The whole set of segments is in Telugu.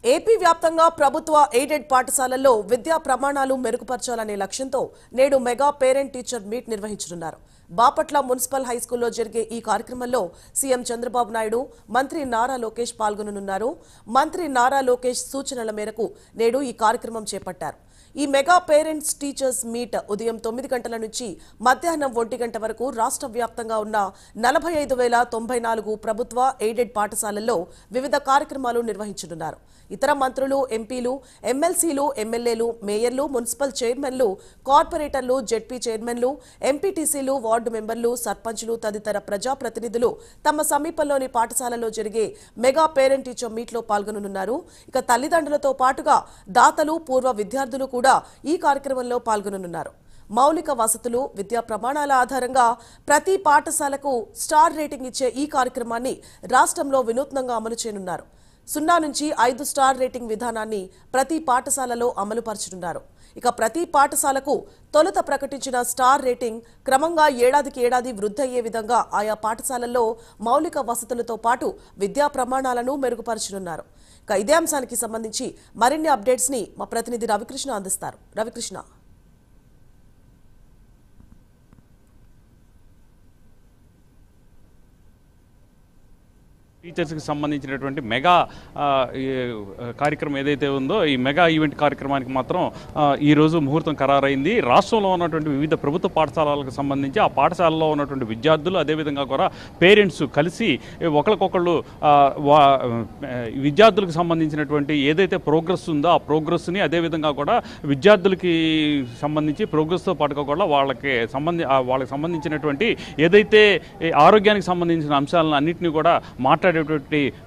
ఏపీ వ్యాప్తంగా ప్రభుత్వ ఎయిడెడ్ పాఠశాలల్లో విద్యా ప్రమాణాలు మెరుగుపరచాలనే లక్ష్యంతో నేడు మెగా పేరెంట్ టీచర్ మీట్ నిర్వహించనున్నారు. బాపట్ల మున్సిపల్ హైస్కూల్లో జరిగే ఈ కార్యక్రమంలో సీఎం చంద్రబాబు నాయుడు, మంత్రి నారా లోకేష్ పాల్గొననున్నారు. మంత్రి నారా లోకేష్ సూచనల మేరకు నేడు ఈ కార్యక్రమం చేపట్టారు. ఈ మెగా పేరెంట్స్ టీచర్స్ మీట్ ఉదయం 9 గంటల నుంచి మధ్యాహ్నం 1 గంట వరకు రాష్ట్ర వ్యాప్తంగా ఉన్న 45,094 ప్రభుత్వ ఎయిడెడ్ పాఠశాలల్లో వివిధ కార్యక్రమాలు నిర్వహించనున్నారు. ఇతర మంత్రులు, ఎంపీలు, ఎమ్మెల్సీలు, ఎమ్మెల్యేలు, మేయర్లు, మున్సిపల్ చైర్మన్లు, కార్పొరేటర్లు, జెడ్పీ చైర్మన్లు, ఎంపీటీసీలు, వార్డు మెంబర్లు, సర్పంచ్లు తదితర ప్రజాప్రతినిధులు తమ సమీపంలోని పాఠశాలలో జరిగే మెగా పేరెంట్ టీచర్ మీట్లో పాల్గొననున్నారు. ఇక తల్లిదండ్రులతో పాటుగా దాతలు, పూర్వ విద్యార్థులు కూడా ఈ కార్యక్రమంలో పాల్గొననున్నారు. మౌలిక వసతులు, విద్యా ప్రమాణాల ఆధారంగా ప్రతి పాఠశాలకు స్టార్ రేటింగ్ ఇచ్చే ఈ కార్యక్రమాన్ని రాష్ట్రంలో వినూత్నంగా అమలు చేయనున్నారు. 0 నుంచి 5 స్టార్ రేటింగ్ విధానాన్ని ప్రతి పాఠశాలలో అమలు పరచనున్నారు. ఇక ప్రతి పాఠశాలకు తొలుత ప్రకటించిన స్టార్ రేటింగ్ క్రమంగా ఏడాదికి ఏడాది వృద్ధి అయ్యే విధంగా ఆయా పాఠశాలల్లో మౌలిక వసతులతో పాటు విద్యా ప్రమాణాలను మెరుగుపరచనున్నారు. ఇక ఇదే అంశానికి సంబంధించి మరిన్ని అప్డేట్స్ ని మా ప్రతినిధి రవికృష్ణ అందిస్తారు. రవికృష్ణ, టీచర్స్కి సంబంధించినటువంటి మెగా కార్యక్రమం ఏదైతే ఉందో ఈ మెగా ఈవెంట్ కార్యక్రమానికి మాత్రం ఈరోజు ముహూర్తం ఖరారైంది. రాష్ట్రంలో ఉన్నటువంటి వివిధ ప్రభుత్వ పాఠశాలలకు సంబంధించి ఆ పాఠశాలలో ఉన్నటువంటి విద్యార్థులు, అదేవిధంగా కూడా పేరెంట్స్ కలిసి ఒకరికొకళ్ళు విద్యార్థులకు సంబంధించినటువంటి ఏదైతే ప్రోగ్రెస్ ఉందో ఆ ప్రోగ్రెస్ని, అదేవిధంగా కూడా విద్యార్థులకి సంబంధించి ప్రోగ్రెస్తో పాటుగా కూడా వాళ్ళకి సంబంధించినటువంటి ఏదైతే ఆరోగ్యానికి సంబంధించిన అంశాలను అన్నింటినీ కూడా మాట్లాడేటువంటి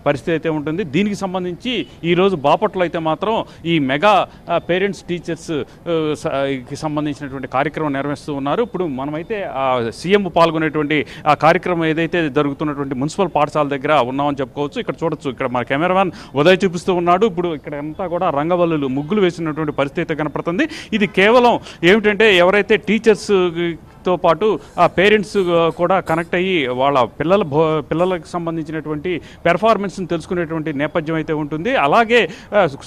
పరిస్థితి అయితే ఉంటుంది. దీనికి సంబంధించి ఈరోజు బాపట్లలో అయితే మాత్రం ఈ మెగా పేరెంట్స్ టీచర్స్ కి సంబంధించినటువంటి కార్యక్రమం నిర్వహిస్తూ ఉన్నారు. ఇప్పుడు మనమైతే సీఎం పాల్గొనేటువంటి ఆ కార్యక్రమం ఏదైతే జరుగుతున్నటువంటి మున్సిపల్ పాఠశాల దగ్గర ఉన్నామని చెప్పుకోవచ్చు. ఇక్కడ చూడొచ్చు, ఇక్కడ మన కెమెరామ్యాన్ ఉదయ్ చూపిస్తూ ఉన్నాడు. ఇప్పుడు ఇక్కడ అంతా కూడా రంగవల్లులు, ముగ్గులు వేసినటువంటి పరిస్థితి కనపడుతుంది. ఇది కేవలం ఏమిటంటే ఎవరైతే టీచర్స్ తో పాటు ఆ పేరెంట్స్ కూడా కనెక్ట్ అయ్యి వాళ్ళ పిల్లలకు సంబంధించినటువంటి పెర్ఫార్మెన్స్ని తెలుసుకునేటువంటి నేపథ్యం అయితే ఉంటుంది. అలాగే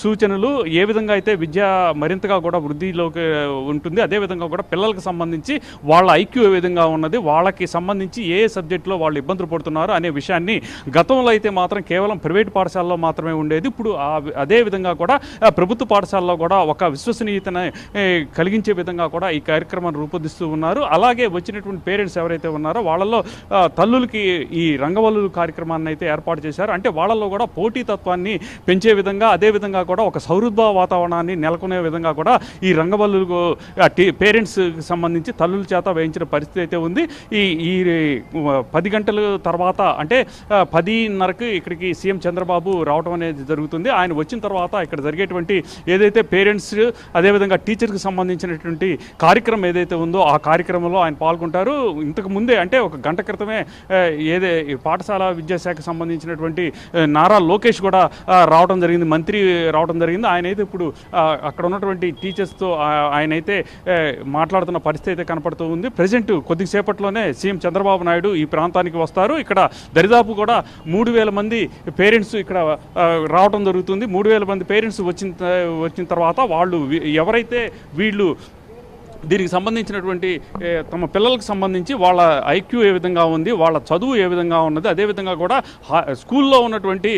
సూచనలు ఏ విధంగా అయితే విద్య మరింతగా కూడా వృద్ధిలోకి ఉంటుంది, అదేవిధంగా కూడా పిల్లలకు సంబంధించి వాళ్ళ ఐక్యూ ఏ విధంగా ఉన్నది, వాళ్ళకి సంబంధించి ఏ సబ్జెక్టులో వాళ్ళు ఇబ్బందులు పడుతున్నారు అనే విషయాన్ని గతంలో అయితే మాత్రం కేవలం ప్రైవేట్ పాఠశాలలో మాత్రమే ఉండేది. ఇప్పుడు అదే విధంగా కూడా ప్రభుత్వ పాఠశాలలో కూడా ఒక విశ్వసనీయతను కలిగించే విధంగా కూడా ఈ కార్యక్రమాన్ని రూపొందిస్తూ ఉన్నారు. అలాగే వచ్చినటువంటి పేరెంట్స్ ఎవరైతే ఉన్నారో వాళ్ళల్లో తల్లులకి ఈ రంగవల్లులు కార్యక్రమాన్ని అయితే ఏర్పాటు చేశారు. అంటే వాళ్ళల్లో కూడా పోటీతత్వాన్ని పెంచే విధంగా, అదేవిధంగా కూడా ఒక సౌహృద్భావ వాతావరణాన్ని నెలకొనే విధంగా కూడా ఈ రంగవల్లులు పేరెంట్స్ సంబంధించి తల్లుల చేత వేయించిన పరిస్థితి అయితే ఉంది. ఈ 10 గంటల తర్వాత అంటే 10:30కి ఇక్కడికి సీఎం చంద్రబాబు రావడం అనేది జరుగుతుంది. ఆయన వచ్చిన తర్వాత ఇక్కడ జరిగేటువంటి ఏదైతే పేరెంట్స్ అదేవిధంగా టీచర్కి సంబంధించినటువంటి కార్యక్రమం ఏదైతే ఉందో ఆ కార్యక్రమంలో ఆయన పాల్గొంటారు. ఇంతకు ముందే అంటే ఒక గంట క్రితమే పాఠశాల విద్యాశాఖకు సంబంధించినటువంటి నారా లోకేష్ కూడా రావడం జరిగింది, మంత్రి రావడం జరిగింది. ఆయన అయితే ఇప్పుడు అక్కడ ఉన్నటువంటి టీచర్స్తో ఆయన అయితే మాట్లాడుతున్న పరిస్థితి అయితే కనపడుతూ ఉంది. ప్రజెంట్ కొద్దిసేపట్లోనే సీఎం చంద్రబాబు నాయుడు ఈ ప్రాంతానికి వస్తారు. ఇక్కడ దరిదాపు కూడా 3,000 మంది పేరెంట్స్ ఇక్కడ రావడం జరుగుతుంది. 3,000 మంది పేరెంట్స్ వచ్చిన తర్వాత వాళ్ళు ఎవరైతే వీళ్ళు దీనికి సంబంధించినటువంటి తమ పిల్లలకు సంబంధించి వాళ్ళ ఐక్యూ ఏ విధంగా ఉంది, వాళ్ళ చదువు ఏ విధంగా ఉన్నది, అదేవిధంగా కూడా స్కూల్లో ఉన్నటువంటి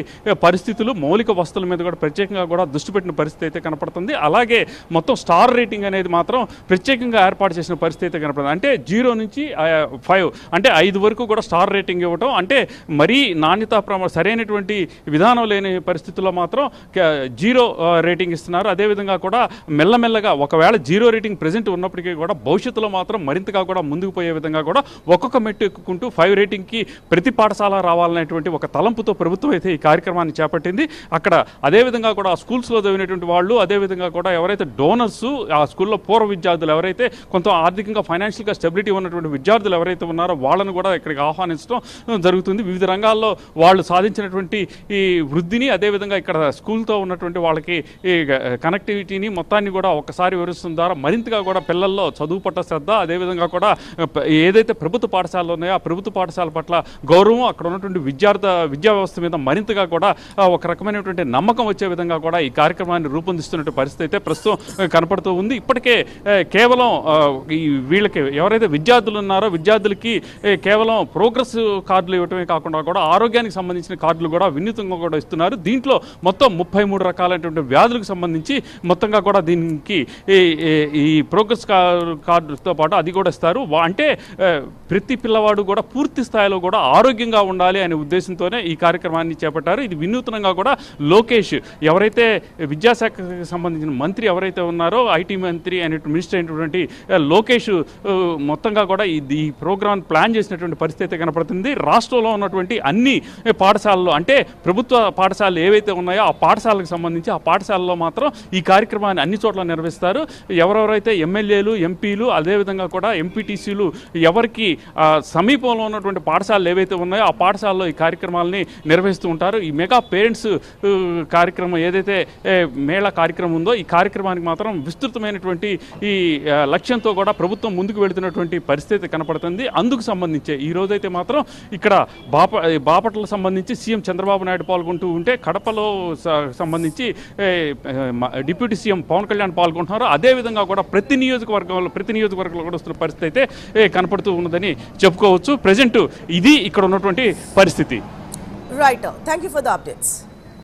పరిస్థితులు, మౌలిక వసతుల మీద కూడా ప్రత్యేకంగా కూడా దృష్టి పెట్టిన పరిస్థితి అయితే కనపడుతుంది. అలాగే మొత్తం స్టార్ రేటింగ్ అనేది మాత్రం ప్రత్యేకంగా ఏర్పాటు చేసిన పరిస్థితి అయితే కనపడుతుంది. అంటే 0 నుంచి 5 అంటే 5 వరకు కూడా స్టార్ రేటింగ్ ఇవ్వటం, అంటే మరీ నాణ్యత సరైనటువంటి విధానం లేని పరిస్థితుల్లో మాత్రం 0 రేటింగ్ ఇస్తున్నారు. అదేవిధంగా కూడా మెల్లమెల్లగా ఒకవేళ 0 రేటింగ్ ప్రజెంట్ ఉన్నప్పటికీ కూడా భవిష్యత్తులో మాత్రం మరింతగా కూడా ముందుకు పోయే విధంగా కూడా ఒక్కొక్క మెట్టు ఎక్కుకుంటూ 5 రేటింగ్కి ప్రతి పాఠశాల రావాలనేటువంటి ఒక తలంపుతో ప్రభుత్వం అయితే ఈ కార్యక్రమాన్ని చేపట్టింది. అక్కడ అదేవిధంగా కూడా ఆ స్కూల్స్లో చదివినటువంటి వాళ్ళు, అదేవిధంగా కూడా ఎవరైతే డోనర్స్ ఆ స్కూల్లో పూర్వ విద్యార్థులు ఎవరైతే కొంత ఆర్థికంగా ఫైనాన్షియల్గా స్టెబిలిటీ ఉన్నటువంటి విద్యార్థులు ఎవరైతే ఉన్నారో వాళ్ళను కూడా ఇక్కడికి ఆహ్వానించడం జరుగుతుంది. వివిధ రంగాల్లో వాళ్ళు సాధించినటువంటి ఈ వృద్ధిని, అదేవిధంగా ఇక్కడ స్కూల్తో ఉన్నటువంటి వాళ్ళకి ఈ కనెక్టివిటీని మొత్తాన్ని కూడా ఒకసారి వివరిస్తున్న ద్వారా మరింతగా కూడా పిల్లల్లో చదువు పట్ల శ్రద్ధ, అదేవిధంగా కూడా ఏదైతే ప్రభుత్వ పాఠశాలలు ఉన్నాయో ఆ ప్రభుత్వ పాఠశాల పట్ల గౌరవం, అక్కడ ఉన్నటువంటి విద్యా వ్యవస్థ మీద మరింతగా కూడా ఒక రకమైనటువంటి నమ్మకం వచ్చే విధంగా కూడా ఈ కార్యక్రమాన్ని రూపొందిస్తున్న పరిస్థితి అయితే ప్రస్తుతం కనపడుతూ ఉంది. ఇప్పటికే కేవలం ఈ వీళ్ళకి ఎవరైతే విద్యార్థులు ఉన్నారో విద్యార్థులకి కేవలం ప్రోగ్రెస్ కార్డులు ఇవ్వటమే కాకుండా కూడా ఆరోగ్యానికి సంబంధించిన కార్డులు కూడా వినూత్నంగా కూడా ఇస్తున్నారు. దీంట్లో మొత్తం 33 రకాలైనటువంటి వ్యాధులకు సంబంధించి మొత్తంగా కూడా దీనికి ఈ ప్రోగ్రెస్ కార్డుతో పాటు అది కూడా ఇస్తారు. అంటే ప్రతి పిల్లవాడు కూడా పూర్తి స్థాయిలో కూడా ఆరోగ్యంగా ఉండాలి అనే ఉద్దేశంతోనే ఈ కార్యక్రమాన్ని చేపట్టారు. ఇది వినూత్నంగా కూడా లోకేష్ ఎవరైతే విద్యాశాఖకు సంబంధించిన మంత్రి ఎవరైతే ఉన్నారో ఐటీ మంత్రి మినిస్టర్ అయినటువంటి లోకేష్ మొత్తంగా కూడా ఈ ప్రోగ్రామ్ ప్లాన్ చేసినటువంటి పరిస్థితి కనపడుతుంది. రాష్ట్రంలో ఉన్నటువంటి అన్ని పాఠశాలలు అంటే ప్రభుత్వ పాఠశాలలు ఏవైతే ఉన్నాయో ఆ పాఠశాలకు సంబంధించి ఆ పాఠశాలలో మాత్రం ఈ కార్యక్రమాన్ని అన్ని చోట్ల నిర్వహిస్తారు. ఎవరెవరైతే ఎమ్మెల్యేలు, ఎంపీలు, అదేవిధంగా కూడా ఎంపీటీసీలు ఎవరికి సమీపంలో ఉన్నటువంటి పాఠశాలలు ఏవైతే ఉన్నాయో ఆ పాఠశాలలో ఈ కార్యక్రమాలని నిర్వహిస్తూ ఉంటారు. ఈ మెగా పేరెంట్స్ కార్యక్రమం ఏదైతే మేళా కార్యక్రమం ఉందో ఈ కార్యక్రమానికి మాత్రం విస్తృతమైనటువంటి ఈ లక్ష్యంతో కూడా ప్రభుత్వం ముందుకు వెళుతున్నటువంటి పరిస్థితి కనపడుతుంది. అందుకు సంబంధించి ఈ రోజైతే మాత్రం ఇక్కడ బాపట్లకు సంబంధించి సీఎం చంద్రబాబు నాయుడు పాల్గొంటూ ఉంటే కడపలో సంబంధించి డిప్యూటీ సీఎం పవన్ కళ్యాణ్ పాల్గొంటున్నారు. అదేవిధంగా కూడా ప్రతి నియోజకవర్గంలో కూడా వస్తున్న పరిస్థితి అయితే కనపడుతూ ఉన్నదని చెప్పుకోవచ్చు. ప్రజెంట్ ఇది ఇక్కడ ఉన్నటువంటి పరిస్థితి. Right, thank you for the updates.